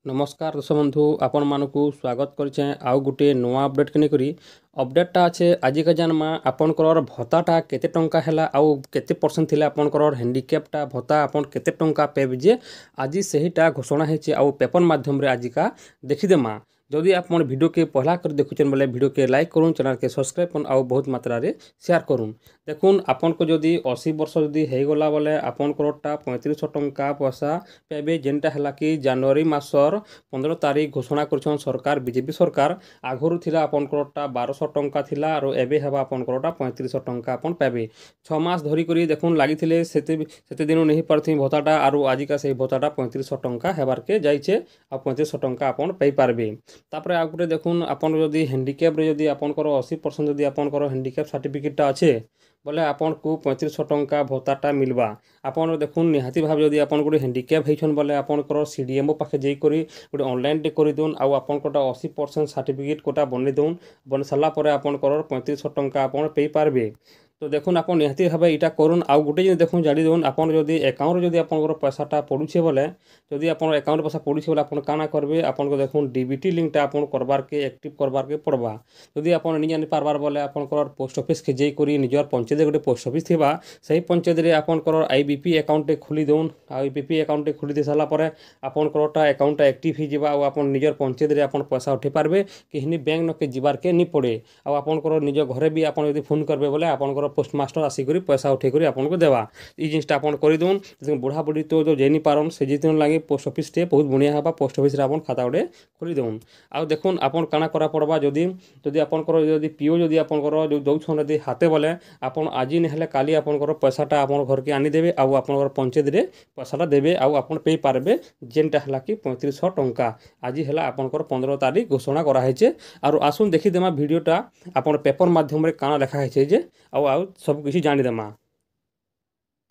नमस्कार दर्शक बंधु आपण मानकु स्वागत करछे आउ गुटे नवा अपडेट के नेकरी अपडेटटा अच्छे आजिका जानमा आपणकर भत्ताटा केते टंका हैला आउ केते परसेंट थिला आपणकर हैंडिकैपटा भत्ता आपण केते टंका पेब जे आज सहीटा घोषणा हेचे आउ पेपर माध्यम रे आजिका देखिदेमा। जदि आप वीडियो के पहला कर देखुचन बोले वीडियो के लाइक करूँ, चैनल के सब्सक्राइब करूँ आउ बहुत मात्रा रे शेयर करूँ। देखुन आपन को जदि 80 वर्ष जदि हेगला बोले आपन कोटा 3500 टंका पैसा पेबे जेनटा हला कि जनवरी मासर 15 तारीख घोषणा करछन सरकार बीजेपी सरकार। आगरु थिला आपन कोटा 1200 टंका थिला और एबे हेबा आपन कोटा 3500 टंका आपन पेबे 6 मास धरी करी देखुन लागिथिले सेते दिन नहीं परथि भत्ताटा आरु आजिका से भत्ताटा 3500 टंका हेबार के जाइछे आ 3500 टंका आपन पे पारबे। तापर आ गुटे देखुन आपन जदि हैंडिकैप रे जदि आपनकर 80% जदि आपनकर हैंडिकैप सर्टिफिकेटटा अच्छे बोले आपन को 3500 टंका भत्ताटा मिलवा। आपन देखुन निहाती भाव जदि आपन गोटे हैंडिकैप होइछन बोले आपनकर सीडीएमओ पाखे जाई करी गोटे ऑनलाइन टे करि दोन आउ आपन कोटा 80% सर्टिफिकेट कोटा बनै दोन बन सला परे आपनकर 3500 टंका आपन पे पारबे। तो देखुन आप निहाती भाव यहाँ करूँ आउ गोटे जिन देखुन जानी देन आप एकाउंट जदि आपंकर पैसाटा पड़ुछे बोले जदि आप एकाउंट पैसा पड़ुछे बोले आप काना करेंगे आपको देखुन डीबीटी लिंकटा आप करबार के एक्टिव करबार के पड़वा। जदि आप नहीं जानी पारबार बोले आपंकर पोस्ट ऑफिस के जाई निजर पंचायत गोटे पोस्ट ऑफिस थिबा सही पंचायत रे आपंकर आईबीपी अकाउंट खोली दौन आईबीपी अकाउंट खोली दे सारा पर आपंकर अकाउंट एक्टिव हो जावा और आप निजर पंचायत रे आपन पैसा उठे पारबे कि बैंक नके जीवार के नहीं पड़े। आ आपंकर निज घरे भी आप फोन करेंगे बोले आपंकर पोस्टमास्टर आसिक पैसा उठे कर आपको देवा ये जिनटा आप करदौन बुढ़ा बुढ़ी तो जो जानी पारन से जितने लगे पोस्ट ऑफिस टे बहुत बढ़िया हाँ पोस्ट ऑफिस आप खाता गोटे खोली दौन। आउ देखुन आपन काना करा पड़वा जदि जदि आपनकर जदि पीओ जदि आपनकर जो दौन जदि हाथे बोले आपन आज नहीं काली आपनकर पैसाटा आपन घर के आनीदेवे आउ आपनकर पंचायत रे पैसाटा देवे आउ आपन पे पारबे जेनटा हला कि 3500 टंका आज है आपनकर 15 तारीख घोषणा कराहे। आर आसुन देखीदेमा वीडियोटा आपन पेपर माध्यम रे काना लिखा है जे आउ सब किसी जानीदेमा।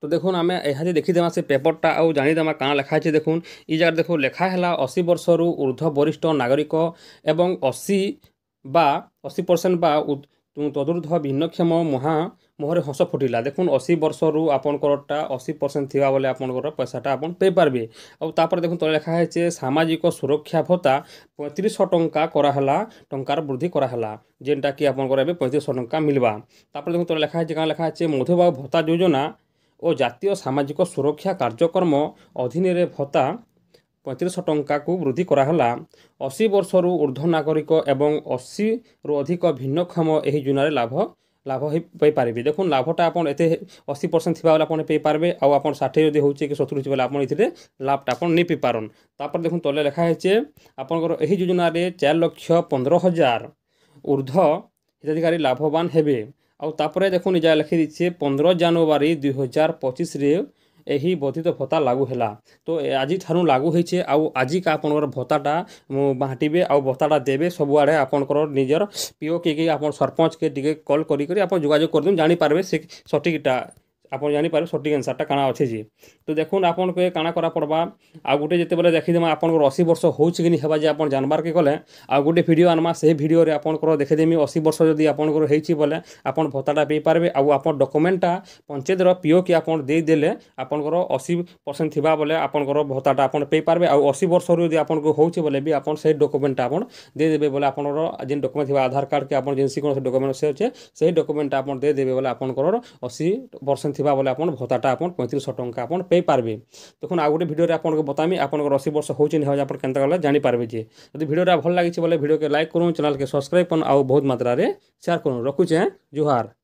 तो देखुन आम यहाँ देखीदेमा से पेपरटा आउ जानीदेमा काना लिखा है देखुन इ जगह देखो लिखा है 80 वर्ष ऊर्ध्व वरिष्ठ नागरिक एवं 80% बा तदुर्ध्व भिन्नक्षम मुहरे हस फुटिला। देखुन 80 वर्ष रु आपनकरटा 80% थिबा बोले आपनकर पैसाटा आपन पे पारबे। आउ तापर देखुन तले लिखा है सामाजिक सुरक्षा भत्ता 3500 टंका कराहला टंकार वृद्धि कराहला जेनटा कि आपनकर एबे 3500 टंका मिलवा। तापर देखुन तले लिखा है काना लिखा है मधुबाबु भत्ता योजना और जातीय सामाजिक सुरक्षा कार्यक्रम अधीन रे भत्ता 3500 टंका को वृद्धि कराहला। 80 वर्ष रु ऊर्ध्व नागरिक एवं 80 रु अधिक भिन्नक्षम यही योजन लाभ हो पारे। देखुन लाभटा आप 80% थी आप पे पारे आउ आप 60 जब हो 70 बोले आप लाभटा आप नहीं पी पारन। तापर देखुन तले लिखा है आपंकर यही योजन 4,15,000 ऊर्ध्व हिताधिकारी लाभवान हेबे। आउ तापर देखुन इजा लिखी दीछे 15 जनवरी 2025 रे यही वर्धित भत्ता लागू है। तो आज ठारू लागू होइछे आउ आज का आपनकर भत्ताटा बांटिबे आउ भत्ताटा देबे सबुआड़े आपनकर निजर पीओ के आप सरपंच के टिके कॉल करी आप जोगाजोग कर जानी पारबे से सटीकटा आप जानीपारे सटीक आंसरटा काना अच्छे जी। तो देखुन आपन को काना करा पड़वा आ गोटे जिते बेले देखीदेमा आपनकर 80 वर्ष हो कि नहीं जे आप जानबार के गले आ गोटे वीडियो आनमा से वीडियो रे आपनकर देखीदेमी 80 वर्ष जदि आपनकर होइछि बोले आपन भत्ताटा पे पारबे आउ आपन डॉक्यूमेंटटा पंचायत रो पीओ के आपन दे देले आपनकर 80% थिबा बोले आपनकर भत्ताटा आपन पे पारबे आउ 80 वर्ष रो यदि आपनको होछि बोले भी आपन से डॉक्यूमेंटटा आपन दे देबे बोले आपनकर जिन डॉक्यूमेंट थिबा आधार कार्ड के आपन जिनसी कोन डॉक्यूमेंट से अछि से डॉक्यूमेंट आपन दे देबे बोले आपनकर 80% थिबा बोले आपन भत्ताटा आपन 3500 टंका आपन पे पारबे। देखुन आ गोटे वीडियो रे आपन को बतामी आपनकर 80 वर्ष होछि नै हो आपन केनता गला जानि पारबे जे। यदि वीडियोटा भल लागिछि बोले वीडियो के लाइक करूँ, चैनल के सब्सक्राइब करूँ आउ बहुत मात्रा रे शेयर करूँ। रखुछे जुहार।